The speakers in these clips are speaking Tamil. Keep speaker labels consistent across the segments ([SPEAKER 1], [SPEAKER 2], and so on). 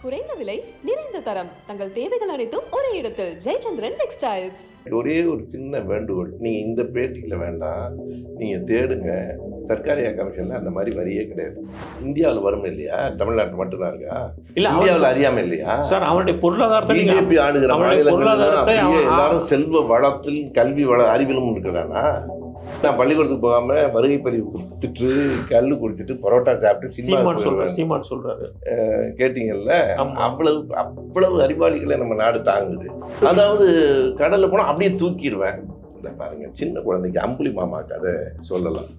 [SPEAKER 1] குறைந்த விலை நிறைந்த தரம் தங்கள் தேவைகள் அனைத்தும் ஒரே இடத்தில் ஜெயச்சந்திரன் டெக்ஸ்டைல்ஸ்.
[SPEAKER 2] ஒரே ஒரு சின்ன வேண்டுகோள், நீங்க இந்த பேட்டியில் வேண்டாம், நீங்க தேடுங்க. சர்க்காரியா கமிஷன்ல அந்த மாதிரி வரியே கிடையாது. இந்தியாவில் வரும் இல்லையா, தமிழ்நாட்டு மட்டும்தான் இருக்கா? இல்ல இந்தியாவில் அறியாம இல்லையா
[SPEAKER 3] சார்? அவனுடைய பொருளாதாரத்தை
[SPEAKER 2] பிஜேபி ஆடுகிற பொருளாதாரத்தை எல்லாரும் செல்வ வளத்தில் கல்வி வள அறிவிலும் இருக்கிறானா? நான் பள்ளிக்கூடத்துக்கு போகாம வருகை பதிவு கொடுத்துட்டு கல்லு குடிச்சிட்டு பரோட்டா சாப்பிட்டு
[SPEAKER 3] சீமான் சொல்றாரு
[SPEAKER 2] கேட்டீங்கல்ல. அவ்வளவு அறிவாளிகளை நம்ம நாடு தாங்குது. அதாவது கடல்ல போனா அப்படியே தூக்கிடுவேன். பாருங்க, சின்ன குழந்தைக்கு அம்புலி மாமா கதை சொல்லலாம்.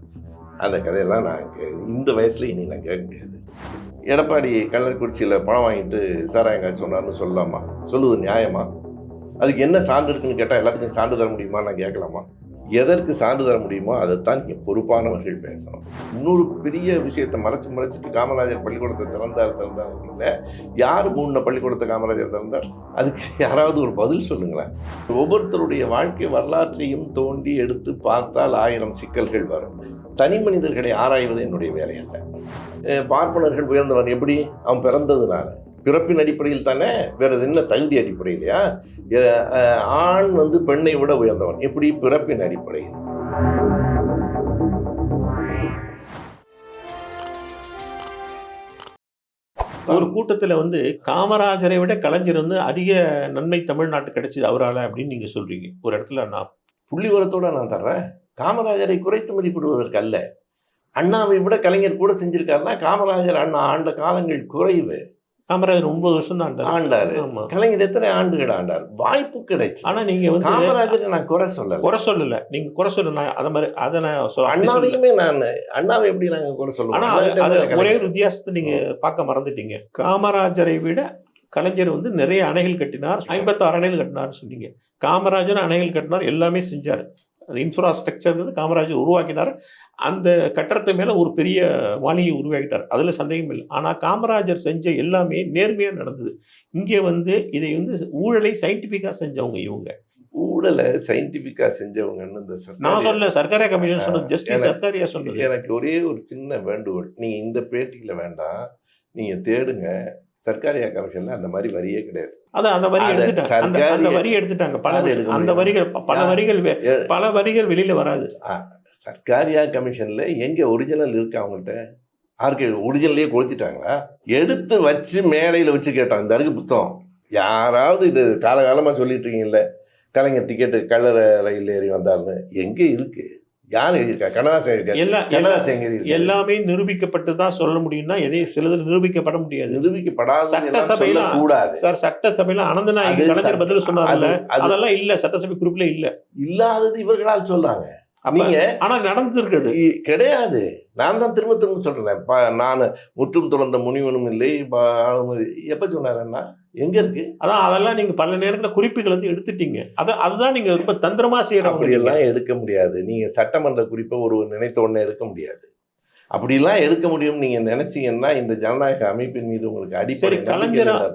[SPEAKER 2] அந்த கதையெல்லாம் நான் இந்த வயசுல இனி நான் கேட்க முடியாது. எடப்பாடி கள்ளக்குறிச்சியில் பணம் வாங்கிட்டு சாராயம் காய்ச்சி சொன்னார்னு சொல்லலாமா? சொல்லுவது நியாயமா? அதுக்கு என்ன சான்று இருக்குன்னு கேட்டால் எல்லாத்துக்கும் சான்று தர முடியுமா நான் கேட்கலாமா? எதற்கு சான்று தர முடியுமோ அதைத்தான் நீங்கள் பொறுப்பானவர்கள் பேசணும். இன்னொரு பெரிய விஷயத்தை மறைச்சிட்டு காமராஜர் பள்ளிக்கூடத்தை திறந்தார். யார் மூணு பள்ளிக்கூடத்தை காமராஜர் திறந்தார்? அதுக்கு யாராவது ஒரு பதில் சொல்லுங்களேன். ஒவ்வொருத்தருடைய வாழ்க்கை வரலாற்றையும் தோண்டி எடுத்து பார்த்தால் 1000 சிக்கல்கள் வரும். தனி மனிதர்களை ஆராய்வது என்னுடைய வேலை அல்ல. பார்ப்பனர்கள் உயர்ந்தவன் எப்படி? அவன் பிறந்ததுனால, பிறப்பின் அடிப்படையில் தானே, வேற என்ன தகுதி அடிப்படையிலையா? ஆண் பெண்ணை விட உயர்ந்தவன் எப்படி? பிறப்பின் அடிப்படையில்.
[SPEAKER 3] ஒரு கூட்டத்தில் காமராஜரை விட கலைஞர் அதிக நன்மை தமிழ்நாட்டு கிடைச்சது அவரால் அப்படின்னு நீங்க சொல்றீங்க. ஒரு இடத்துல நான்
[SPEAKER 2] புள்ளி உரத்தோட நான் தர்றேன். காமராஜரை குறைத்து மதிப்பிடுவதற்கு அல்ல. அண்ணாவை விட கலைஞர் கூட செஞ்சிருக்காருன்னா காமராஜர் அண்ணா ஆண்ட காலங்கள் குறைவு.
[SPEAKER 3] காமராஜர் 9 வருஷம் தான்
[SPEAKER 2] ஆண்டாரு. கலைஞர் எத்தனை ஆண்டுகள் ஆண்டார்? வாய்ப்பு கிடைச்சு.
[SPEAKER 3] ஆனா நீங்க
[SPEAKER 2] காமராஜரை நான் குறை சொல்லல.
[SPEAKER 3] நீங்க குறை சொல்ல அதை மாதிரி அதை நான்
[SPEAKER 2] அண்ணாவையுமே நான் அண்ணாவை எப்படி நாங்க குறை சொல்லுவோம்?
[SPEAKER 3] ஆனா அது ஒரே ஒரு வித்தியாசத்தை நீங்க பார்க்க மறந்துட்டீங்க. காமராஜரை விட கலைஞர் நிறைய அணைகள் கட்டினார். 56 அணைகள் கட்டினார்னு சொன்னீங்க. காமராஜர் அணைகள் கட்டினார், எல்லாமே செஞ்சார். அது இன்ஃப்ராஸ்ட்ரக்சர் காமராஜர் உருவாக்கினார். அந்த கட்டடத்து மேலே ஒரு பெரிய மாளிகை உருவாக்கிட்டார், அதில் சந்தேகம் இல்லை. ஆனால் காமராஜர் செஞ்ச எல்லாமே நேர்மையாக நடந்தது. இங்கே இதை ஊழலை சயின்டிஃபிக்காக செஞ்சவங்க இவங்க.
[SPEAKER 2] ஊழலை சயின்டிஃபிக்காக செஞ்சவங்கன்னு
[SPEAKER 3] நான் சொல்ல சர்க்காரியா கமிஷன் சொன்னது, ஜஸ்டிஸ் சர்க்காரியா சொன்னது.
[SPEAKER 2] எனக்கு ஒரே ஒரு சின்ன வேண்டுகோள், நீங்கள் இந்த பேட்டியில் வேண்டாம், நீங்கள் தேடுங்க. சர்க்காரியா கமிஷன்ல அந்த மாதிரி வரியே கிடையாது.
[SPEAKER 3] அதான் அந்த வரி எடுத்துட்டாங்க. அந்த வரி எடுத்துட்டாங்க. பல வரிகள் வெளியில வராது.
[SPEAKER 2] சர்க்காரியா கமிஷன்ல எங்க ஒரிஜினல் இருக்கு? அவங்கள்ட்ட ஆர்கே ஒரிஜினல்லையே கொளுத்திட்டாங்களா? எடுத்து வச்சு மேடையில் வச்சு கேட்டாங்க, இந்த அருக்கு புத்தகம் யாராவது இது காலகாலமாக சொல்லிட்டு இருக்கீங்கல்ல, கலைஞர் டிக்கெட்டு கல்லற ரயில் ஏறி வந்தாருன்னு எங்கே இருக்கு? யார் எழுதியிருக்கா? கண்ணதாசன்.
[SPEAKER 3] எல்லாமே நிரூபிக்கப்பட்டு தான் சொல்ல முடியும்னா எதையும் சிலது நிரூபிக்கப்பட முடியாது.
[SPEAKER 2] நிரூபிக்கப்படாத
[SPEAKER 3] சட்டசபையில கூடாது சார். சட்டசபையில அனந்தநாயகி கலைஞர் பதில் சொன்னார்ல, அதெல்லாம் இல்ல, சட்டசபை குறிப்பில
[SPEAKER 2] இல்லாதது இவர்களால் சொல்றாங்க.
[SPEAKER 3] ஆனா நடந்திருக்குது
[SPEAKER 2] கிடையாது. நான் தான் திரும்ப சொல்றேன். நான் முற்றும் தொடர்ந்த முனிவனும் இல்லை எப்ப சொன்னாருன்னா எங்க இருக்கு?
[SPEAKER 3] அதெல்லாம் நீங்க பல நேரங்களில் குறிப்புகள் எடுத்துட்டீங்க. அதுதான் நீங்க ரொம்ப தந்திரமா செய்யறவங்க.
[SPEAKER 2] எல்லாம் எடுக்க முடியாது. நீங்க சட்டமன்ற குறிப்பை ஒரு நினைத்த உடனே எடுக்க முடியாது. அப்படிலாம் எடுக்க முடியும் நீங்க நினைச்சீங்கன்னா இந்த ஜனநாயக அமைப்பின் மீது உங்களுக்கு அடிப்படை.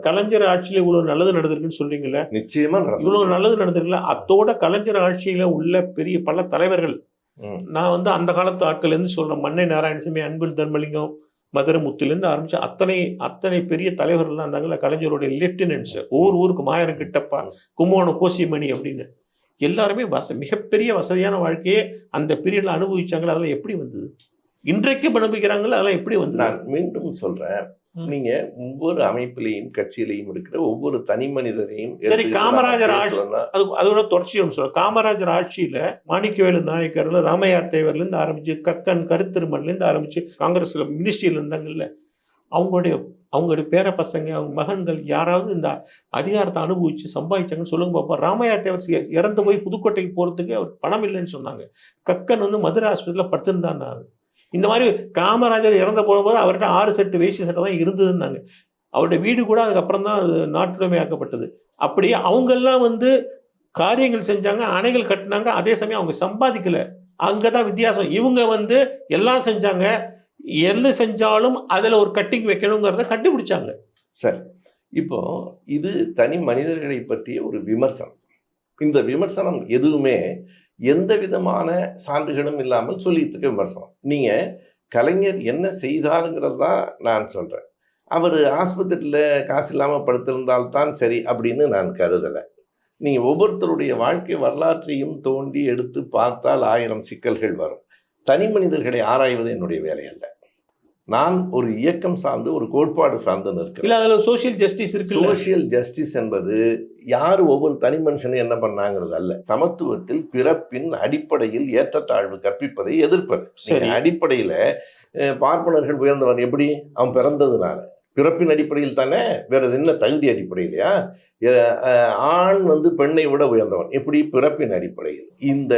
[SPEAKER 3] கலைஞர் ஆட்சியில இவ்வளவு நல்லது நடந்திருக்குன்னு சொல்றீங்கல்ல,
[SPEAKER 2] நிச்சயமா
[SPEAKER 3] இவ்வளவு நல்லது நடந்திருக்குல்ல. அத்தோட கலைஞர் ஆட்சியில உள்ள பெரிய பல தலைவர்கள், நான் அந்த காலத்து ஆட்கள் இருந்து சொல்றேன். மன்னை நாராயணசாமி, அன்பில் தர்மலிங்கம், மதுரை முத்துலேருந்து ஆரம்பிச்சு அத்தனை பெரிய தலைவர்கள்லாம் இருந்தாங்கல்ல, கலைஞருடைய லெப்டினன்ட்ஸ். ஊருக்கு மாயரம் கிட்டப்பா, கும்போணம் கோசிமணி அப்படின்னு எல்லாருமே மிகப்பெரிய வசதியான வாழ்க்கையே அந்த பீரியட்ல அனுபவிச்சாங்களா? அதெல்லாம் எப்படி வந்தது? இன்றைக்கு அனுபவிக்கிறாங்களா? அதெல்லாம் எப்படி வந்து?
[SPEAKER 2] நான் மீண்டும் சொல்றேன், நீங்க ஒவ்வொரு அமைப்பிலையும் கட்சியிலையும் இருக்கிற ஒவ்வொரு தனி மனிதரையும்
[SPEAKER 3] சரி, காமராஜர் ஆட்சி அதோட தொடர்ச்சியும் சொல்ல. காமராஜர் ஆட்சியில மாணிக்கவேலு நாயக்கர்ல, ராமையா தேவர்ல இருந்து ஆரம்பிச்சு, கக்கன் கருத்திருமன்ல இருந்து ஆரம்பிச்சு, காங்கிரஸ்ல மினிஸ்ட்ரியில இருந்தாங்கல்ல, அவங்களுடைய பேர பசங்க, அவங்க மகன்கள் யாராவது இந்த அதிகாரத்தை அனுபவிச்சு சம்பாதிச்சாங்கன்னு சொல்லுங்க பாப்பா. ராமையா தேவர் இறந்து போய் புதுக்கோட்டைக்கு போறதுக்கு அவர் பணம் இல்லைன்னு சொன்னாங்க. கக்கன் மதுரை ஆஸ்பத்திரியில் படுத்திருந்தாங்க. இந்த மாதிரி காமராஜர் இறந்த போகும்போது அவர்கிட்ட 6 செட்டு வேஷ்டி சட்டை தான் இருந்ததுன்னாங்க. அவருடைய வீடு கூட அதுக்கப்புறம் தான் அது நாட்டுடைமையாக்கப்பட்டது. அப்படி அவங்கெல்லாம் காரியங்கள் செஞ்சாங்க, அணைகள் கட்டினாங்க. அதே சமயம் அவங்க சம்பாதிக்கல. அங்கதான் வித்தியாசம். இவங்க எல்லாம் செஞ்சாங்க, எது செஞ்சாலும் அதுல ஒரு கட்டிங் வைக்கணுங்கிறத கண்டுபிடிச்சாங்க.
[SPEAKER 2] சரி, இப்போ இது தனி மனிதர்களை பற்றிய ஒரு விமர்சனம். இந்த விமர்சனம் எதுவுமே எந்த விதமான சான்றுகளும் இல்லாமல் சொல்லிட்டு இருக்க விமர்சனம். நீங்கள் கலைஞர் என்ன செய்தாருங்கிறது தான் நான் சொல்கிறேன். அவர் ஆஸ்பத்திரியில் காசு இல்லாமல் படுத்திருந்தால்தான் சரி அப்படின்னு நான் கருதலை. நீங்கள் ஒவ்வொருத்தருடைய வாழ்க்கை வரலாற்றையும் தோண்டி எடுத்து பார்த்தால் 1000 சிக்கல்கள் வரும். தனி மனிதர்களை ஆராய்வது என்னுடைய வேலை அல்ல. நான் ஒரு இயக்கம் சார்ந்து ஒரு கோட்பாடு சார்ந்து நிற்கிறேன்.
[SPEAKER 3] இல்லை, அதில் சோஷியல் ஜஸ்டிஸ் இருக்கு.
[SPEAKER 2] சோஷியல் ஜஸ்டிஸ் என்பது யார் ஒவ்வொரு தனி மனுஷனும் என்ன பண்ணாங்கிறது அல்ல. சமத்துவத்தில் பிறப்பின் அடிப்படையில் ஏற்றத்தாழ்வு கற்பிப்பதை எதிர்ப்பது. அடிப்படையில் பார்ப்பனர்கள் உயர்ந்தவன் எப்படி? அவன் பிறந்ததுனால பிறப்பின் அடிப்படையில் தானே, வேற என்ன தகுதி அடிப்படையிலையா? ஆண் பெண்ணை விட உயர்ந்தவன் எப்படி? பிறப்பின் அடிப்படையில். இந்த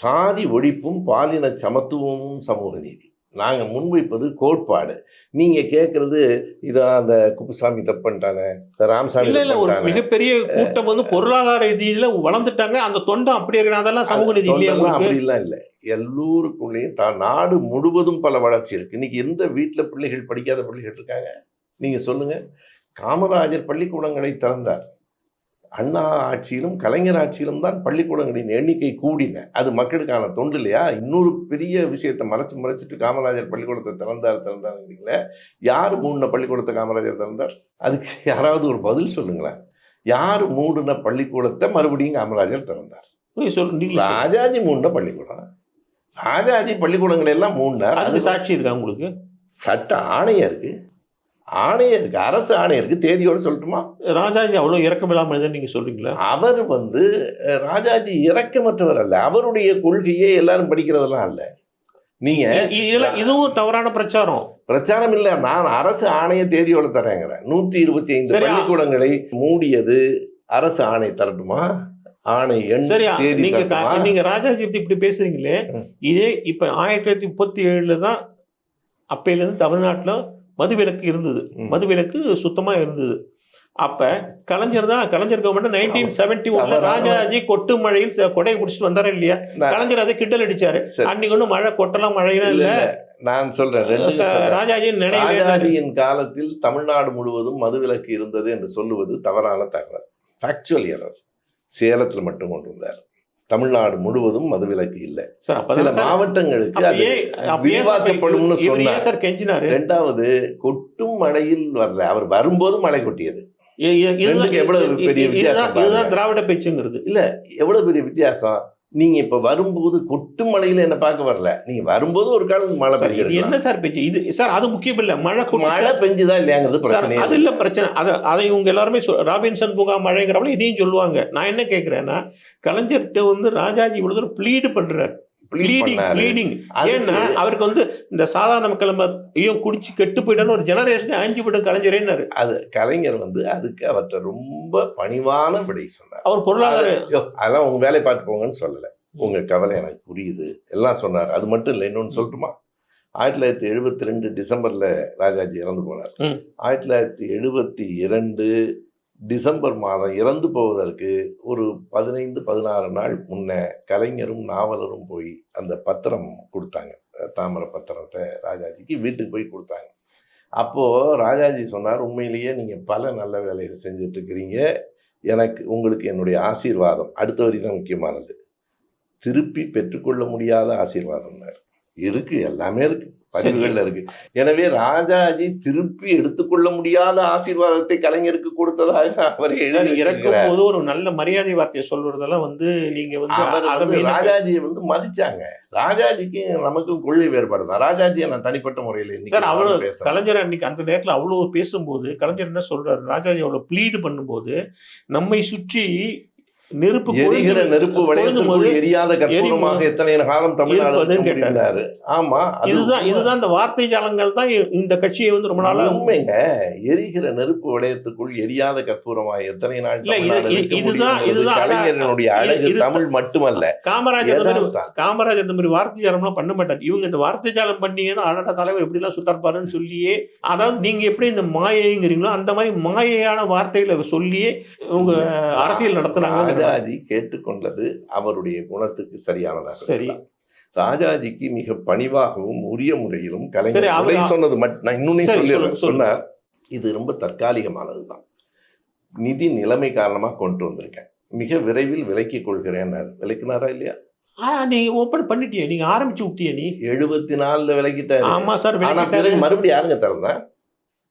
[SPEAKER 2] சாதி ஒழிப்பும் பாலின சமத்துவமும் சமூக நீதி நாங்கள் முன்வைப்பது கோட்பாடு. நீங்க கேட்கறது இதான் அந்த குப்புசாமி தப்புன்ட்டானே, ராமசாமி
[SPEAKER 3] ஒரு மிகப்பெரிய கூட்டம் பொருளாதார ரீதியில வளர்ந்துட்டாங்க, அந்த தொண்டை அப்படி இருக்கு, அதெல்லாம் சமூக நீதி இல்லையா?
[SPEAKER 2] அப்படிலாம் இல்லை. எல்லோருக்குள்ளேயும் நாடு முழுவதும் பல வளர்ச்சி இருக்கு. இன்னைக்கு எந்த வீட்டில் பிள்ளைகள் படிக்காத பிள்ளைகள் இருக்காங்க? நீங்க சொல்லுங்க. காமராஜர் பள்ளிக்கூடங்களை திறந்தார். அண்ணா ஆட்சியிலும் கலைஞர் ஆட்சியிலும் தான் பள்ளிக்கூடங்களின் எண்ணிக்கை கூடின. அது மக்களுக்கான தொண்டு இல்லையா? இன்னொரு பெரிய விஷயத்தை மறைச்சிட்டு காமராஜர் பள்ளிக்கூடத்தை திறந்தாருங்களே. யார் மூடின பள்ளிக்கூடத்தை காமராஜர் திறந்தார்? அதுக்கு யாராவது ஒரு பதில் சொல்லுங்களேன். யார் மூடின பள்ளிக்கூடத்தை மறுபடியும் காமராஜர் திறந்தார்? ராஜாஜி மூடின பள்ளிக்கூடம். ராஜாஜி பள்ளிக்கூடங்கள் எல்லாம் மூடினார்.
[SPEAKER 3] அது சாட்சி இருக்கா உங்களுக்கு?
[SPEAKER 2] சட்ட ஆணையம் இருக்கு, அரசு ஆணையம் இருக்கு. தேதியோடு சொல்லட்டுமா?
[SPEAKER 3] ராஜாஜி அவ்வளவு இரக்கமில்லாம மனிதன் நீங்க சொல்றீங்களா? அவர்
[SPEAKER 2] ராஜாஜி இரக்கமற்றவர் அல்ல. அவருடைய கொள்கையே எல்லாரும் படிக்கிறதெல்லாம் அல்ல. நீங்க
[SPEAKER 3] இதுவும் தவறான பிரச்சாரம்
[SPEAKER 2] இல்ல. நான் அரசு ஆணைய தேதியோட தரேங்கிறேன். 125 பள்ளிக்கூடங்களை மூடியது அரசு ஆணை தரட்டுமா? ஆணை எண் தேதி.
[SPEAKER 3] நீங்க ராஜாஜி இப்படி பேசுறீங்களே, இதே இப்ப 1937 தான் அப்பையில இருந்து தமிழ்நாட்டுல மதுவிலக்கு இருந்தது. மதுவிலக்கு சுத்தமா இருந்தது. அப்ப கலைஞர் கவர்மெண்ட் 1971 ராஜாஜி கொட்டு மழையில் கொடையை பிடிச்சிட்டு வந்தாரா இல்லையா? கலைஞர் அதை கிண்டல் அடிச்சாரு. அன்னைக்கு ஒன்றும் மழை கொட்டலாம் மழையெல்லாம் இல்ல.
[SPEAKER 2] நான் சொல்றேன், ராஜாஜியின் காலத்தில் தமிழ்நாடு முழுவதும் மதுவிலக்கு இருந்தது என்று சொல்லுவது தவறான தகவல். Factual error. சேலத்தில் மட்டும் கொண்டு வந்தார். தமிழ்நாடு முழுவதும் மதுவிலக்கு இல்லை. சில மாவட்டங்களுக்கு விரிவாக்கப்படும் சொன்னார். இரண்டாவது, கொட்டும் மழையில் வரல, அவர் வரும்போது மழை கொட்டியது. எவ்வளவு பெரிய வித்தியாசம்!
[SPEAKER 3] திராவிட பேச்சுங்கிறது
[SPEAKER 2] இல்ல, எவ்வளவு பெரிய வித்தியாசம்! நீங்க இப்ப வரும்போது கொட்டு மழையில என்ன பார்க்க வரல, நீங்க வரும்போது ஒரு காலம் மழை பெய்யுது.
[SPEAKER 3] என்ன சார் பேச்சு இது? சார் அது முக்கியம் இல்ல, மழை
[SPEAKER 2] பெஞ்சுதா இல்லையாங்கிறது பிரச்சனை.
[SPEAKER 3] அது இல்ல பிரச்சனை. அதை இவங்க எல்லாருமே ராபின்சன் பூங்கா மழைங்கிறவங்க இதையும் சொல்லுவாங்க. நான் என்ன கேட்கிறேன்னா, கலைஞர்கிட்ட ராஜாஜி இவ்வளவு தூரம் ப்ளீடு பண்றாரு. ஏன்னா அவருக்கு இந்த சாதாரண மக்கள் குடிச்சு கெட்டு போயிட்டான்னு ஒரு ஜெனரேஷன் அழிஞ்சு போயிடும் கலைஞரேன்னாரு.
[SPEAKER 2] அது கலைஞர் அதுக்கு அவர்கிட்ட ரொம்ப பணிவான விடை சொன்னார்.
[SPEAKER 3] அவர் பொருளாதார
[SPEAKER 2] அதெல்லாம் உங்க வேலையை பார்த்து போங்கன்னு சொல்லல. உங்க கவலை எனக்கு புரியுது எல்லாம் சொன்னார். அது மட்டும் இல்லை, இன்னொன்னு சொல்லட்டுமா? 1972 டிசம்பர்ல ராஜாஜி இறந்து போனார். 1972 டிசம்பர் மாதம் இறந்து போவதற்கு ஒரு 15-16 நாள் முன்ன கலைஞரும் நாவலரும் போய் அந்த பத்திரம் கொடுத்தாங்க. தாமரை பத்திரத்தை ராஜாஜிக்கு வீட்டுக்கு போய் கொடுத்தாங்க. அப்போது ராஜாஜி சொன்னார், உண்மையிலேயே நீங்கள் பல நல்ல வேலைகள் செஞ்சுட்டு இருக்கிறீங்க, உங்களுக்கு என்னுடைய ஆசீர்வாதம். அடுத்த வரி தான் முக்கியமானது. திருப்பி பெற்றுக்கொள்ள முடியாத ஆசீர்வாதம்னார். இருக்கு, எல்லாமே இருக்கு, பதிவுகள்ல இருக்கு. எனவே ராஜாஜி திருப்பி எடுத்துக்கொள்ள முடியாத ஆசீர்வாதத்தை கலைஞருக்கு கொடுத்ததாக அவர்
[SPEAKER 3] இறக்கும் போது ஒரு நல்ல மரியாதை வார்த்தையை சொல்றதெல்லாம் நீங்க
[SPEAKER 2] ராஜாஜியை மதிச்சாங்க. ராஜாஜிக்கு நமக்கும் கொள்கை வேறுபாடு தான். ராஜாஜியை நான் தனிப்பட்ட முறையில்
[SPEAKER 3] அவ்வளவு கலைஞர் அன்னைக்கு அந்த நேரத்தில் அவ்வளவு பேசும்போது கலைஞர் என்ன சொல்றாரு, ராஜாஜி அவ்வளவு ப்ளீடு பண்ணும்போது நம்மை சுற்றி நெருப்பு
[SPEAKER 2] எரியாத கற்பூரமாக எத்தனை காலம் தமிழ்நாடு கேட்டாரு. ஆமா,
[SPEAKER 3] இதுதான் இந்த வார்த்தை ஜாலங்கள் தான் இந்த கட்சியை ரொம்ப நாளா.
[SPEAKER 2] உண்மைங்க, எரிகிற நெருப்பு வளையத்துக்குள் எரியாத கற்பூரமாக எத்தனை நாள்.
[SPEAKER 3] இதுதான்
[SPEAKER 2] கலைஞர்களுடைய அழகு. தமிழ் மட்டுமல்ல,
[SPEAKER 3] காமராஜர் இந்த மாதிரி வார்த்தை ஜாலம்லாம் பண்ண மாட்டார். இவங்க இந்த வார்த்தை ஜாலம் பண்ணியே தான் அழகா தலைவர் எப்படி எல்லாம் சுட்டார்பாருன்னு சொல்லியே, அதாவது நீங்க எப்படி இந்த மாயைங்கிறீங்களோ அந்த மாதிரி மாயையான வார்த்தைகளை சொல்லியே உங்க அரசியல் நடத்துனாங்க.
[SPEAKER 2] ராஜாஜி கேட்டுக்கொண்டது அவருடைய குணத்துக்கு சரியானதாக.
[SPEAKER 3] சரி,
[SPEAKER 2] ராஜாஜிக்கு மிக பணிவாகவும் உரிய முறையிலும் கலைஞர் சொன்னது நான் இன்னொன்னு சொன்னார், இது ரொம்ப தற்காலிகமானதுதான், நிதி நிலைமை காரணமா கொண்டு வந்திருக்கேன், மிக விரைவில் விலக்கிக் கொள்கிறேன். விலக்கினாரா இல்லையா?
[SPEAKER 3] நீங்க ஓபன் பண்ணிட்டியே, நீங்க ஆரம்பிச்சு விட்டியே. நீ
[SPEAKER 2] 74 விலக்கிட்டாரு.
[SPEAKER 3] ஆமா சார்.
[SPEAKER 2] மறுபடியும் யாருங்க திறந்தா?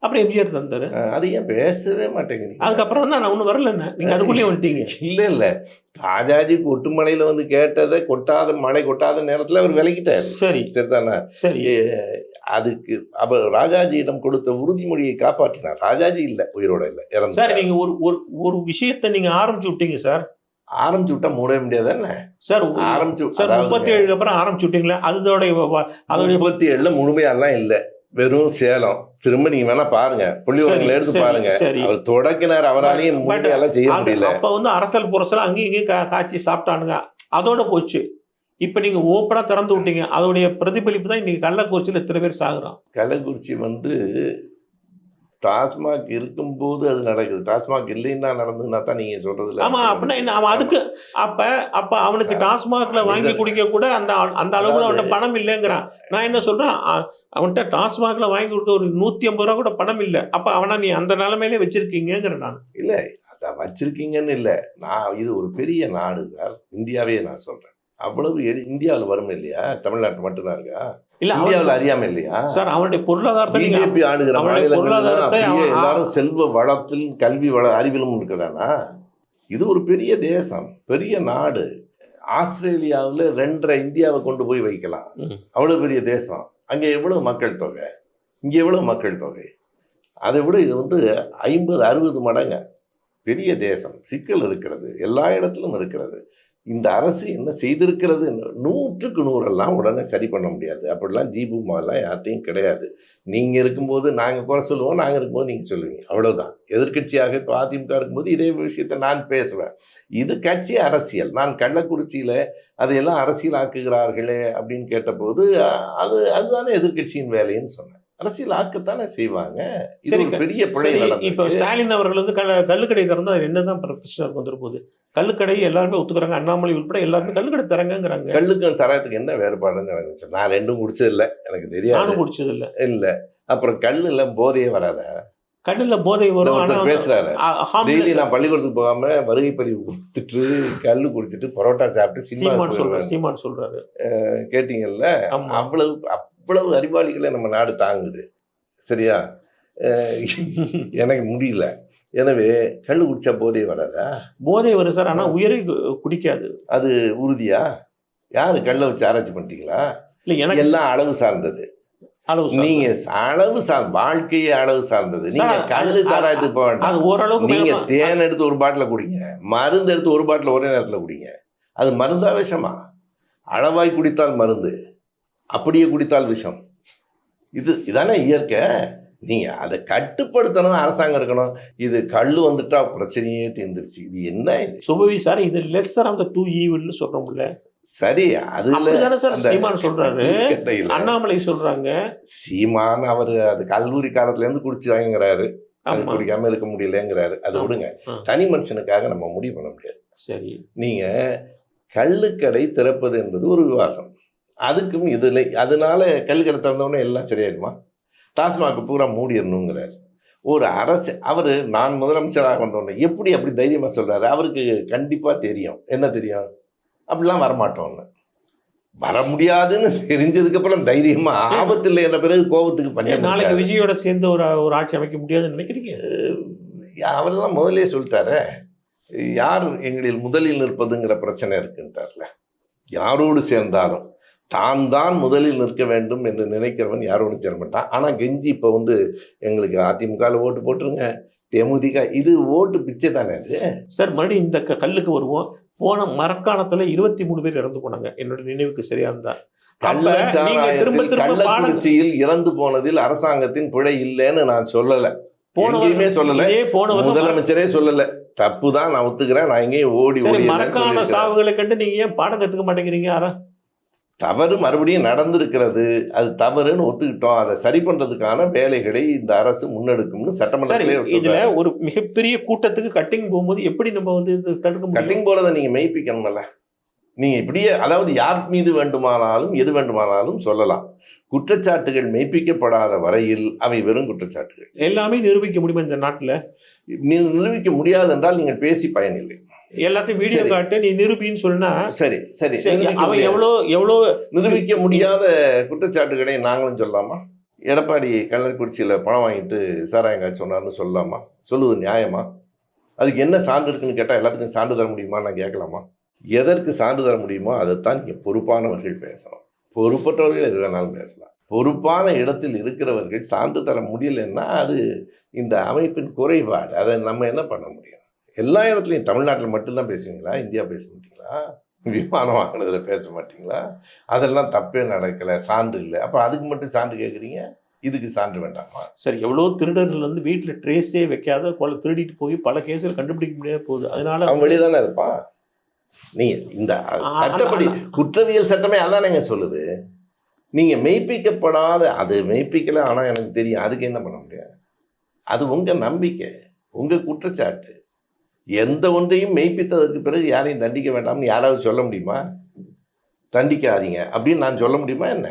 [SPEAKER 3] அப்புறம் எம்ஜிஆர் தந்தாரு.
[SPEAKER 2] அது ஏன் பேசவே மாட்டேங்கிறீங்க?
[SPEAKER 3] அதுக்கப்புறம் தான் நான் ஒன்றும் வரலன்னு நீங்க அதுக்குள்ளேயே வந்துட்டீங்க.
[SPEAKER 2] இல்ல ராஜாஜி கொட்டுமலையில வந்து கேட்டதை கொட்டாத மழை கொட்டாத நேரத்துல அவர் விலகிட்டார்.
[SPEAKER 3] சரி
[SPEAKER 2] சரிதானே?
[SPEAKER 3] சரி.
[SPEAKER 2] அதுக்கு அவர் ராஜாஜியிடம் கொடுத்த உறுதிமொழியை காப்பாற்றினார். ராஜாஜி இல்ல, உயிரோட இல்ல,
[SPEAKER 3] சார்
[SPEAKER 2] இறந்தார்.
[SPEAKER 3] நீங்க ஒரு விஷயத்தை நீங்க ஆரம்பிச்சு விட்டீங்க சார்.
[SPEAKER 2] ஆரம்பிச்சு விட்டா மூடவே முடியாது என்ன?
[SPEAKER 3] சார்
[SPEAKER 2] ஆரம்பிச்சு
[SPEAKER 3] சார் 37க்கு அப்புறம் ஆரம்பிச்சு விட்டீங்களா? அதோடைய
[SPEAKER 2] 37ல முழுமையெல்லாம் இல்ல, வெறும் சேலம். திரும்ப நீங்க வேணா பாருங்க, புள்ளிவரங்களை எடுத்து பாருங்க. அவர் தொடக்கினார், அவராலையும் முழுமையெல்லாம் செய்ய முடியல.
[SPEAKER 3] அப்ப வந்து அரசல் புரசல் அங்கேயும் இங்கேயும் காய்ச்சி சாப்பிட்டானுங்க, அதோட போச்சு. இப்ப நீங்க ஓப்பனா திறந்து விட்டீங்க, அதோடைய பிரதிபலிப்பு தான் இன்னைக்கு கள்ளக்குறிச்சியில எத்தனை பேர் சாகுறான்.
[SPEAKER 2] கள்ளக்குறிச்சி வந்து டாஸ்மாக் இருக்கும்போது அது நடக்குது, டாஸ்மாக் இல்லைன்னா நடந்ததுன்னா தான் நீங்க சொல்றதுல.
[SPEAKER 3] ஆமா, அப்படின்னா என்ன அவன் அதுக்கு அப்ப அவனுக்கு டாஸ்மாக்ல வாங்கி குடிக்க கூட அந்த அளவுக்கு அவன்கிட்ட பணம் இல்லைங்கிறான். நான் என்ன சொல்றேன், அவன்கிட்ட டாஸ்மாக்ல வாங்கி கொடுக்க ஒரு 150 ரூபா கூட பணம் இல்லை. அப்ப அவனா நீ அந்த நிலைமையிலே வச்சிருக்கீங்கிறேன் நான்.
[SPEAKER 2] இல்ல அதான் வச்சிருக்கீங்கன்னு இல்லை, நான் இது ஒரு பெரிய நாடு சார், இந்தியாவே நான் சொல்றேன். அவ்வளவு இந்தியாவில் வரும் இல்லையா? தமிழ்நாட்டு மட்டும்தான் இருக்கா?
[SPEAKER 3] இல்ல
[SPEAKER 2] இந்தியாவில் அறியாம இல்லையா?
[SPEAKER 3] சார் அவனுடைய பொருளாதாரத்தை
[SPEAKER 2] பிஜேபி ஆடுகிற மாநிலங்கள் எல்லாரும் செல்வ வளத்தில் கல்வி அறிவிலும் இருக்கிறானா? இது ஒரு பெரிய தேசம், பெரிய நாடு. ஆஸ்திரேலியாவில் 2.5 இந்தியாவை கொண்டு போய் வைக்கலாம், அவ்வளவு பெரிய தேசம். அங்கே எவ்வளவு மக்கள் தொகை, இங்கே எவ்வளவு மக்கள் தொகை. அதை விட இது வந்து 50-60 மடங்கு பெரிய தேசம். சிக்கல் இருக்கிறது, எல்லா இடத்திலும் இருக்கிறது. இந்த அரசு என்ன செய்திருக்கிறது? 100க்கு 100 உடனே சரி பண்ண முடியாது. அப்படிலாம் ஜீபுமாலாம் யார்ட்டையும் கிடையாது. நீங்கள் இருக்கும்போது நாங்கள் குறை சொல்லுவோம், நாங்கள் இருக்கும்போது நீங்கள் சொல்லுவீங்க, அவ்வளோதான். எதிர்கட்சியாக இப்போ அதிமுக இருக்கும்போது இதே விஷயத்தை நான் பேசுவேன். இது கட்சி அரசியல். நான் கள்ளக்குறிச்சியில் அதையெல்லாம் அரசியல் ஆக்குகிறார்களே அப்படின்னு கேட்டபோது அதுதானே எதிர்கட்சியின் வேலைன்னு சொன்னேன். அரசியல் ஆக்கத்தானே செய்வாங்க. இது ஒரு பெரிய பிழை.
[SPEAKER 3] இப்போ ஸ்டாலின் அவர்கள் வந்து கள்ளுக்கடை திறந்தா என்னதான் பிரச்சனை வந்துட்டு போகுது? கள்ளுக்கடை எல்லாருமே ஒத்துக்கிறாங்க, அண்ணாமலை உட்பட எல்லாருமே கள்ளுக்கடை தரங்கிறாங்க.
[SPEAKER 2] கள்ளுக்கும் சாராயத்துக்கு என்ன வேறுபாடுன்னு எனக்கு நான் ரெண்டும் குடிச்சது இல்லை, எனக்கு தெரியாது.
[SPEAKER 3] நானும் குடிச்சது இல்லை.
[SPEAKER 2] இல்லை, அப்புறம் கல்லுல போதையே வராத?
[SPEAKER 3] கல்லுல போதை வரும். ஆனா
[SPEAKER 2] பேசுறாரு டெய்லி நான் பள்ளிக்கூடத்துக்கு போகாம வருகை பதிவு கொடுத்துட்டு கல்லு குடிச்சிட்டு பரோட்டா சாப்பிட்டு
[SPEAKER 3] சீமான் சொல்றாரு.
[SPEAKER 2] கேட்டீங்கல்ல? அவ்வளவு அறிவாளிகளை நம்ம நாடு தாங்குது. சரியா? எனக்கு முடியல. எனவே கல்லு குடிச்சா போதை வராதா?
[SPEAKER 3] போதை வரும் சார், ஆனா உயிரை குடிக்காது.
[SPEAKER 2] அது உறுதியா? யாரு கல்லை வச்சு ஆராய்ச்சி பண்ணிட்டீங்களா? இல்ல, எனக்கு எல்லாம் அளவு சார்ந்தது. நீங்க அளவு வாழ்க்கையே அளவு சார்ந்தது. நீங்க கல்லு சாராயத்துக்கு போக வேண்டாம். ஓரளவுக்கு நீங்க தேன் எடுத்து ஒரு பாட்டில குடிங்க, மருந்து எடுத்து ஒரு பாட்டில ஒரே நேரத்தில் குடிங்க. அது மருந்தா விஷமா? அளவாய் குடித்தால் மருந்து, அப்படியே குடித்தால் விஷம். இதானே இயற்கை. நீங்க அதை கட்டுப்படுத்தணும், அரசாங்கம் இருக்கணும். இது கல்லு வந்துட்டா பிரச்சனையே தீர்ந்துருச்சு. இது என்ன இது
[SPEAKER 3] சுபவி சார்? இது லெஸ்ஸர் ஆஃப் தி டூ ஈவில்னு சொல்றோம்ல.
[SPEAKER 2] சரி, அதுல
[SPEAKER 3] சார் சீமான் சொல்றாரு, அண்ணாமலை சொல்றாங்க.
[SPEAKER 2] சீமான் அவர் அது கல்லூரி காலத்துல இருந்து குடிச்சாங்கிறாரு, குடிக்காம இருக்க முடியலங்கிறாரு. அதை விடுங்க, தனி மனுஷனுக்காக நம்ம முடிவு பண்ண முடியாது. சரி, நீங்க கள்ளுக்கடை திறப்பது என்பது ஒரு விவாதம். அதுக்கும் இதுல அதனால கள்ளுக்கடை திறந்தவொடனே எல்லாம் சரியாயிடுமா? டாஸ்மாக் பூரா மூடிடணுங்கிறார் ஒரு அரசு. அவர் நான் முதலமைச்சராக வந்தோடனே எப்படி அப்படி தைரியமாக சொல்கிறாரு? அவருக்கு கண்டிப்பாக தெரியும். என்ன தெரியும்? அப்படிலாம் வரமாட்டோம்னு. வர முடியாதுன்னு தெரிஞ்சதுக்கப்புறம் தைரியமாக ஆபத்து இல்லை என்ற பிறகு கோபத்துக்கு பண்ணி
[SPEAKER 3] நாளைக்கு விஜயோட சேர்ந்து ஒரு ஆட்சி அமைக்க முடியாதுன்னு நினைக்கிறீங்க?
[SPEAKER 2] அவரெல்லாம் முதலே சொல்லிட்டாரு, யார் எங்களில் முதலில் நிற்பதுங்கிற பிரச்சனை இருக்குன்ட்டார்ல. யாரோடு சேர்ந்தாலும் தான் முதலில் நிற்க வேண்டும் என்று நினைக்கிறவன் யாரோடும் சேர மாட்டான். ஆனால் கெஞ்சி இப்போ வந்து எங்களுக்கு அதிமுகவில் ஓட்டு போட்டுருங்க, தேமுதிக, இது ஓட்டு பிச்சை தானே அது
[SPEAKER 3] சார். மறுபடியும் இந்த கல்லுக்கு வருவோம். போன மரக்காணத்தில் 23 பேர் இறந்து போனாங்க, என்னோட நினைவுக்கு சரியா இருந்தா.
[SPEAKER 2] கள்ளக்குறிச்சியில் இறந்து போனதில் அரசாங்கத்தின் பிழை இல்லைன்னு நான் சொல்லலை, போனவருமே சொல்லலை, முதலமைச்சரே சொல்லலை. தப்பு தான், நான் ஒத்துக்கிறேன். நான் எங்கேயும் ஓடி
[SPEAKER 3] மரக்காண சாவுகளை கண்டு நீங்க ஏன் பாடம் கற்றுக்க மாட்டேங்கிறீங்க? யாரா
[SPEAKER 2] தவறு மறுபடியும் நடந்திருக்கிறது, அது தவறுன்னு ஒத்துக்கிட்டோம். அதை சரி பண்றதுக்கான வேலைகளை இந்த அரசு முன்னெடுக்கும்னு சட்டமன்றத்திலே.
[SPEAKER 3] இதுல ஒரு மிகப்பெரிய கூட்டத்துக்கு கட்டிங் போகும்போது எப்படி நம்ம வந்து தடுக்க?
[SPEAKER 2] கட்டிங் போறதை நீங்க மெய்ப்பிக்கணும்ல. நீங்க இப்படியே, அதாவது யார் மீது வேண்டுமானாலும் எது வேண்டுமானாலும் சொல்லலாம். குற்றச்சாட்டுகள் மெய்ப்பிக்கப்படாத வரையில் அவை வெறும் குற்றச்சாட்டுகள்.
[SPEAKER 3] எல்லாமே நிரூபிக்க முடியுமா இந்த நாட்டில்?
[SPEAKER 2] நிரூபிக்க முடியாது என்றால் நீங்கள் பேசி பயனில்லை.
[SPEAKER 3] எல்லாத்தையும் வீடியோ காட்டு, நீ நிரூபின்னு சொன்னா
[SPEAKER 2] சரி சரி.
[SPEAKER 3] அவன் எவ்வளோ
[SPEAKER 2] நிரூபிக்க முடியாத குற்றச்சாட்டுகளை நாங்களும் சொல்லலாமா? எடப்பாடி கள்ளக்குறிச்சியில் பணம் வாங்கிட்டு சாராயங்காய்ச்சி சொன்னார்னு சொல்லலாமா? சொல்லுவது நியாயமா? அதுக்கு என்ன சான்று இருக்குன்னு கேட்டால் எல்லாத்துக்கும் சான்று தர முடியுமா நான் கேட்கலாமா? எதற்கு சான்று தர முடியுமோ அதைத்தான் நீங்கள் பொறுப்பானவர்கள் பேசணும். பொறுப்பற்றவர்கள் எது வேணாலும் பேசலாம். பொறுப்பான இடத்தில் இருக்கிறவர்கள் சான்று தர முடியலைன்னா அது இந்த அமைப்பின் குறைபாடு. அதை நம்ம என்ன பண்ண முடியும்? எல்லா இடத்துலையும் தமிழ்நாட்டில் மட்டும்தான் பேசுவீங்களா? இந்தியா பேச மாட்டீங்களா? விமானம் வாங்கினதில் பேச மாட்டீங்களா? அதெல்லாம் தப்பே நடக்கலை, சான்று இல்லை. அப்போ அதுக்கு மட்டும் சான்று கேட்குறீங்க, இதுக்கு சான்று வேண்டாமா?
[SPEAKER 3] சார் எவ்வளோ திருடர்கள் வந்து வீட்டில் ட்ரேஸே வைக்காத கொலை திருடிட்டு போய் பல கேஸில் கண்டுபிடிக்க முடியாத போகுது. அதனால
[SPEAKER 2] அவன் வெளியே தானே இருப்பான். நீங்கள் இந்த சட்டப்படி குற்றவியல் சட்டமே அதானேங்க சொல்லுது. நீங்கள் மெய்ப்பிக்கப்படாத அது மெய்ப்பிக்கலை, ஆனால் எனக்கு தெரியும், அதுக்கு என்ன பண்ண முடியாது? அது உங்கள் நம்பிக்கை, உங்கள் குற்றச்சாட்டு. எந்த ஒன்றையும் மெய்ப்பித்ததற்கு பிறகு யாரையும் தண்டிக்க வேண்டாம்னு யாராவது சொல்ல முடியுமா? தண்டிக்காதீங்க அப்படின்னு நான் சொல்ல முடியுமா என்ன?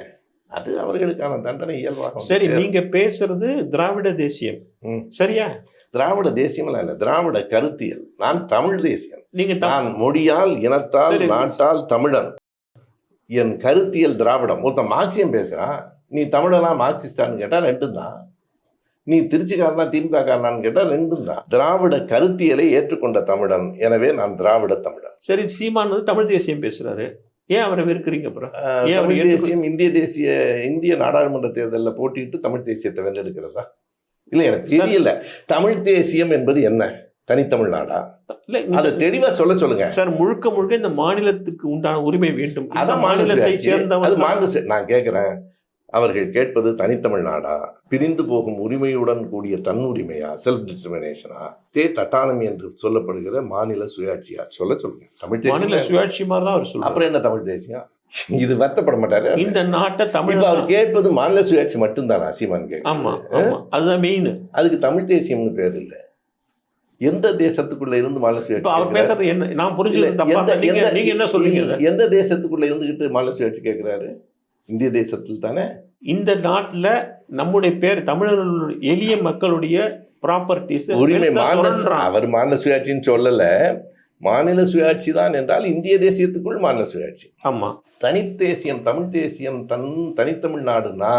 [SPEAKER 2] அது அவர்களுக்கான தண்டனை இயல்பாக.
[SPEAKER 3] சரி, நீங்க பேசுறது திராவிட தேசியம் சரியா?
[SPEAKER 2] திராவிட தேசியமெல்லாம் இல்லை, திராவிட கருத்தியல். நான் தமிழ் தேசியம். நான் மொழியால், இனத்தால், நாட்டால் தமிழன். என் கருத்தியல் திராவிடம். ஒருத்தன் மார்க்சியம் பேசுகிறான், நீ தமிழனா மார்க்சிஸ்டான்னு கேட்டால் ரெண்டும் தான். நீ திருச்சிக்காரனா திமுக காரனான்னு கேட்டால் ரெண்டும் தான். திராவிட கருத்தியலை ஏற்றுக்கொண்ட தமிழன், எனவே நான் திராவிட தமிழன்.
[SPEAKER 3] சரி, சீமான் வந்து தமிழ் தேசியம் பேசுறாரு, ஏன் அவரை வெறுக்கிறீங்க? அப்புறம்
[SPEAKER 2] தமிழ் தேசியம் இந்திய நாடாளுமன்ற தேர்தலில் போட்டிட்டு தமிழ் தேசியத்தை வென்றெடுக்கிறதா? இல்லை, எனக்கு தெரியல. தமிழ் தேசியம் என்பது என்ன? தனித்தமிழ்நாடா? அதை தெளிவா சொல்லுங்க
[SPEAKER 3] சார். முழுக்க முழுக்க இந்த மாநிலத்துக்கு உண்டான உரிமை வேண்டும். அதான் மாநிலத்தை சேர்ந்தவங்க.
[SPEAKER 2] நான் கேட்கிறேன், அவர்கள் கேட்பது தனித்தமிழ்நாடா, பிரிந்து போகும் உரிமையுடன் கூடிய தன்னுரிமையா, செல்ஃப் டிட்டர்மினேஷனா, ஸ்டேட் அட்டானமி என்று சொல்லப்படுகிற மாநில சுயாட்சியா? சொல்லுங்க. தமிழ்
[SPEAKER 3] மாநில சுயாட்சி மாதிரி தான் அவர் சொல்லுவார்.
[SPEAKER 2] அப்புறம் என்ன தமிழ் தேசியம்? இது வருத்தப்பட மாட்டாரு.
[SPEAKER 3] இந்த நாட்டை தமிழ்
[SPEAKER 2] அவர் கேட்பது மாநில சுயாட்சி மட்டும்தானா? சீமான் கேட்க.
[SPEAKER 3] ஆமா, அதுதான் மெயின். அதுக்கு
[SPEAKER 2] தமிழ் தேசியம்னு பேர் இல்லை. எந்த தேசத்துக்குள்ள இருந்து மாநில சுயாட்சி?
[SPEAKER 3] அவர் பேசுறது என்ன நான் புரிஞ்சுக்கிட்டு நீங்க என்ன சொல்றீங்க?
[SPEAKER 2] எந்த தேசத்துக்குள்ள இருந்துகிட்டு மாநில சுயாட்சி கேட்கிறாரு? இந்திய தேசத்தில் தானே.
[SPEAKER 3] இந்த நாட்டில் நம்முடைய பேர் தமிழர்கள் எளிய மக்களுடைய ப்ராப்பர்ட்டிஸ்
[SPEAKER 2] உரிமை. அவர் மாநில சுயாட்சின்னு சொல்லல, மாநில சுயாட்சி தான் என்றால் இந்திய தேசியத்துக்குள் மாநில சுயாட்சி.
[SPEAKER 3] ஆமா.
[SPEAKER 2] தனித்தேசியம், தமிழ் தேசியம், தனித்தமிழ்நாடுன்னா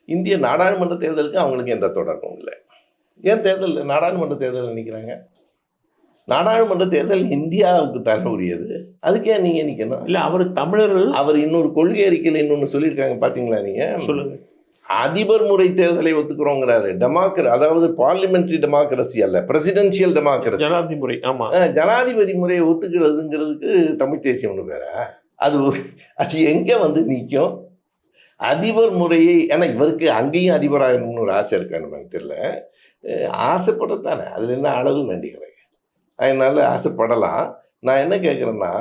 [SPEAKER 2] இந்திய நாடாளுமன்ற தேர்தலுக்கு அவங்களுக்கு எந்த தொடர்பும் இல்லை. ஏன் தேர்தல் நாடாளுமன்ற தேர்தல் நிற்கிறாங்க? நாடாளுமன்ற தேர்தல் இந்தியாவுக்கு தானே உரியது, அதுக்கே நீங்க நிற்கணும்.
[SPEAKER 3] இல்லை, அவர் தமிழர்கள்.
[SPEAKER 2] அவர் இன்னொரு கொள்கை அறிக்கையில் இன்னொன்று சொல்லியிருக்காங்க, பார்த்தீங்களா? நீங்க சொல்லுங்க. அதிபர் முறை தேர்தலை ஒத்துக்கிறோங்கிறாரு. அதாவது பார்லிமெண்ட்ரி டெமோக்ரஸி அல்ல, பிரசிடென்சியல் டெமோக்ரஸி,
[SPEAKER 3] ஜனாதிபதி முறை. ஆமா,
[SPEAKER 2] ஜனாதிபதி முறையை ஒத்துக்கிறதுங்கிறதுக்கு தமிழ் தேசியம்னு வேற. அது எங்க வந்து நிற்கும்? அதிபர் முறையை, ஏன்னா இவருக்கு அங்கேயும் அதிபராகணும்னு ஒரு ஆசை இருக்கான்னு எனக்கு தெரியல. ஆசைப்படத்தானே, அதில் என்ன அளவு வேண்டி கிடையாது, அதனால ஆசைப்படலாம். நான் என்ன கேட்குறேன்னா,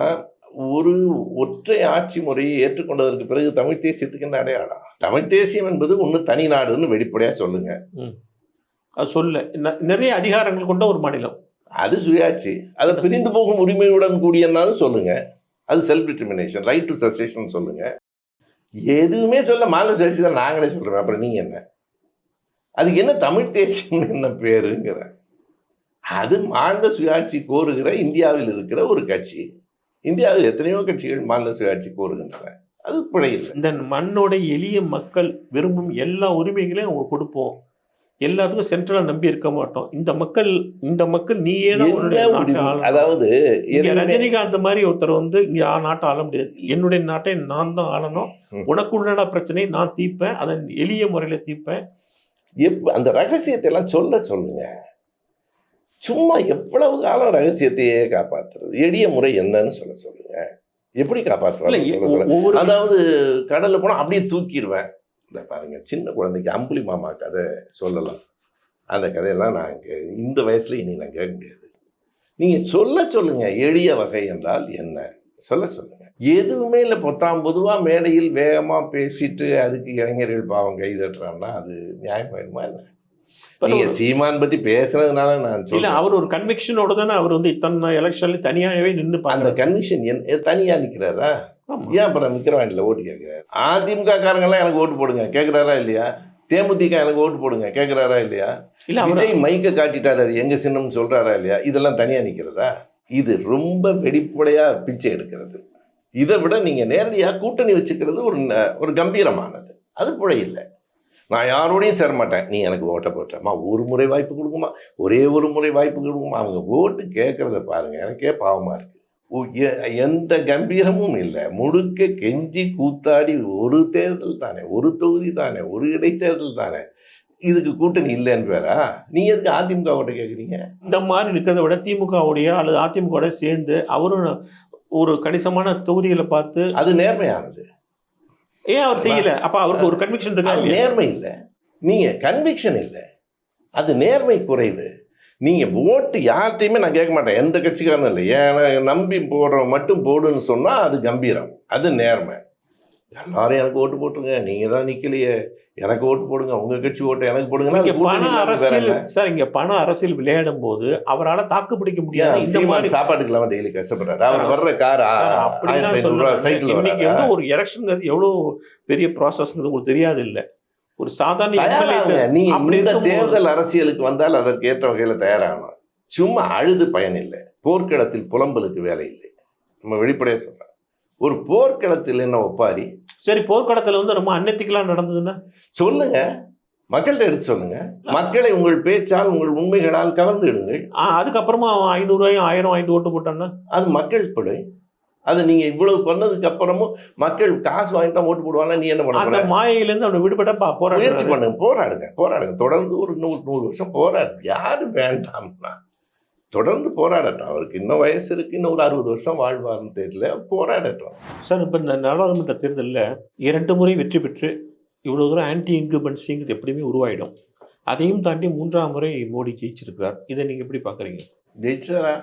[SPEAKER 2] ஒரு ஒற்றை ஆட்சி முறையை ஏற்றுக்கொண்டதற்கு பிறகு தமிழ் தேசியத்துக்கு என்ன அடையாளம்? தமிழ் தேசியம் என்பது ஒன்று தனி நாடுன்னு வெளிப்படையாக சொல்லுங்க.
[SPEAKER 3] அது சொல்ல நிறைய அதிகாரங்கள் கொண்ட ஒரு மாநிலம்,
[SPEAKER 2] அது சுயாட்சி. அதை பிரிந்து போகும் உரிமையுடன் கூடியனாலும் சொல்லுங்க, அது செல்ஃப் டிட்டர்மினேஷன், ரைட் டு சசெஷன் சொல்லுங்க. எதுவுமே சொல்ல மாநில சுயாட்சி தான் நாங்களே சொல்கிறோம். அப்புறம் நீங்கள் என்ன? அதுக்கு என்ன தமிழ் தேசியம் என்ன பேருங்கிற? அது மாநில சுயாட்சி கோருகிற இந்தியாவில் இருக்கிற ஒரு கட்சி. இந்தியாவில் எத்தனையோ கட்சிகள் மாநில சுயாட்சி கோருகின்றன, அது பிழையில்லை.
[SPEAKER 3] இந்த மண்ணோட எளிய மக்கள் விரும்பும் எல்லா உரிமைகளையும் அவங்க கொடுப்போம், எல்லாத்துக்கும் சென்ட்ரலாக நம்பி இருக்க மாட்டோம். இந்த மக்கள் நீயே தான்.
[SPEAKER 2] அதாவது
[SPEAKER 3] ரஜினிகாந்த் மாதிரி ஒருத்தர் வந்து இங்கே நாட்டை ஆள முடியாது. என்னுடைய நாட்டை நான் தான் ஆளணும், உனக்குள்ள பிரச்சனையை நான் தீர்ப்பேன், அதை எளிய முறையில் தீர்ப்பேன்.
[SPEAKER 2] அந்த ரகசியத்தை எல்லாம் சொல்லுங்க. சும்மா எவ்வளவு காலம் ரகசியத்தையே காப்பாற்றுறது? எளிய முறை என்னன்னு சொல்லுங்க. எப்படி காப்பாற்றுவாங்க? அதாவது கடல்ல போனால் அப்படியே தூக்கிடுவேன். இந்த பாருங்க, சின்ன குழந்தைக்கு அம்புலி மாமா கதை சொல்லலாம். அந்த கதையெல்லாம் நான் இந்த வயசுல இனி நான் கேட்க முடியாது. நீங்க சொல்லுங்க, எளிய வகை என்றால் என்ன சொல்லுங்க. எதுவுமே இல்லை, பொதுவாக மேடையில் வேகமாக பேசிட்டு அதுக்கு இளைஞர்கள் பாவம் கைதட்டுறான்னா அது நியாயமாயிருமா என்ன? நீங்க சீமான் பத்தி பேசுறதுனால நான் சொல்ல,
[SPEAKER 3] அவர் ஒரு கன்விக்ஷனோட தானே அவர் வந்து இத்தனை எலெக்ஷன்ல தனியாகவே நின்று.
[SPEAKER 2] அந்த கன்விக்ஷன் தனியா நிற்கிறாரா? ஏன் அப்புறம் நிற்கிற வேண்டிய ஓட்டு கேட்குறாரு? அதிமுக காரங்கெல்லாம் எனக்கு ஓட்டு போடுங்க கேட்குறாரா இல்லையா? தேமுதிக எனக்கு ஓட்டு போடுங்க கேட்குறாரா இல்லையா? இல்லை, விஜய் மைக்க காட்டிட்டாரு, அது எங்க சின்னம்னு சொல்றாரா இல்லையா? இதெல்லாம் தனியா நிற்கிறதா? இது ரொம்ப வெளிப்படையா பிச்சை எடுக்கிறது. இதை விட நீங்க நேரடியாக கூட்டணி வச்சுக்கிறது ஒரு கம்பீரமானது, அது பிழை இல்லை. நான் யாரோடையும் சேர மாட்டேன், நீ எனக்கு ஓட்டை போட்டேம்மா, ஒரு முறை வாய்ப்பு கொடுக்குமா, ஒரே ஒரு முறை வாய்ப்பு கொடுக்குமா. அவங்க ஓட்டு கேட்குறத பாருங்கள், எனக்கே பாவமாக இருக்குது. எந்த கம்பீரமும் இல்லை, முழுக்க கெஞ்சி கூத்தாடி ஒரு தேர்தல் தானே, ஒரு தொகுதி தானே, ஒரு இடைத்தேர்தல் தானே, இதுக்கு கூட்டணி இல்லைன்னு வேறா. நீ எதுக்கு அதிமுக ஓட்ட கேட்குறீங்க?
[SPEAKER 3] இந்த மாதிரி இருக்கிறத விட திமுகவுடைய அல்லது அதிமுக சேர்ந்து அவரும் ஒரு கணிசமான தொகுதிகளை பார்த்து
[SPEAKER 2] அது நேர்மையானது.
[SPEAKER 3] ஏன் அவர் செய்யல? அப்ப அவருக்கு ஒரு கன்விக்ஷன் இருக்கா?
[SPEAKER 2] நேர்மை இல்லை, நீங்க கன்விக்ஷன் இல்லை, அது நேர்மை குறைவு. நீங்க ஓட்டு யார்கிட்டையுமே நான் கேட்க மாட்டேன், எந்த கட்சிக்காரனும் இல்லை, ஏன் நம்பி போடுறவன் மட்டும் போடுன்னு சொன்னா அது கம்பீரம், அது நேர்மை. எல்லாரும் எனக்கு ஓட்டு போட்டுருங்க, நீங்க தான் நிக்கலையே, எனக்கு ஓட்டு போடுங்க, உங்க கட்சி ஓட்டு எனக்கு போடுங்க.
[SPEAKER 3] பண அரசியல் சார், இங்க பண அரசியல் விளையாடும் போது அவரால் தாக்கு பிடிக்க முடியாது. இந்த மாதிரி
[SPEAKER 2] சாப்பாட்டுக்கு டெய்லி கஷ்டப்படுறாரு. அவர் வர்ற கார் சைக்கிள்.
[SPEAKER 3] இன்னைக்கு வந்து ஒரு எலெக்ஷன் எவ்வளவு பெரிய ப்ராசஸ் உங்களுக்கு தெரியாது இல்லை. ஒரு சாதாரண
[SPEAKER 2] நீ இந்த தேர்தல் அரசியலுக்கு வந்தால் அதற்கு ஏற்ற வகையில தயாராகணும். சும்மா அழுது பயன் இல்லை. போர்க்களத்தில் புலம்பலுக்கு வேலை இல்லை. நம்ம வெளிப்படையா சொல்றோம், ஒரு போர்க்களத்தில் என்ன ஒப்பாரி?
[SPEAKER 3] சரி, போர்க்களத்தில் வந்து ரொம்ப அன்னெத்திக்கலா நடந்ததுன்னா சொல்லுங்க,
[SPEAKER 2] மக்கள்கிட்ட எடுத்து சொல்லுங்க. மக்களை உங்கள் பேச்சால், உங்கள் உண்மைகளால் கவர்ந்து விடுங்கள்.
[SPEAKER 3] அதுக்கப்புறமா 500 1000 வாங்கிட்டு ஓட்டு போட்டான்னா அது
[SPEAKER 2] மக்கள் படு. அது நீங்க இவ்வளவு பண்ணதுக்கு அப்புறமும் மக்கள் காசு வாங்கிட்டு தான் ஓட்டு போடுவாங்க. நீ என்ன பண்ண?
[SPEAKER 3] அந்த மாயையிலேருந்து அவனை விடுபட
[SPEAKER 2] முயற்சி பண்ணுங்க, போராடுங்க, தொடர்ந்து ஒரு 100 வருஷம் போராடு. யாரு வேண்டாம்னா தொடர்ந்து போராடட்டும். அவருக்கு இன்னும் வயசு இருக்கு, இன்னும் ஒரு 60 வருஷம் வாழ்வார்னு தெரியல, போராடட்டும்.
[SPEAKER 3] சார், இப்போ இந்த நாடாளுமன்ற தேர்தலில் 2 முறை வெற்றி பெற்று இவ்வளோ தூரம் ஆன்டி இன்குபன்சிங்கிறது எப்படியுமே உருவாயிடும். அதையும் தாண்டி 3ஆம் முறை மோடி ஜெயிச்சிருக்கிறார். இதை நீங்கள் எப்படி பார்க்குறீங்க?
[SPEAKER 2] ஜெயிச்சாரா?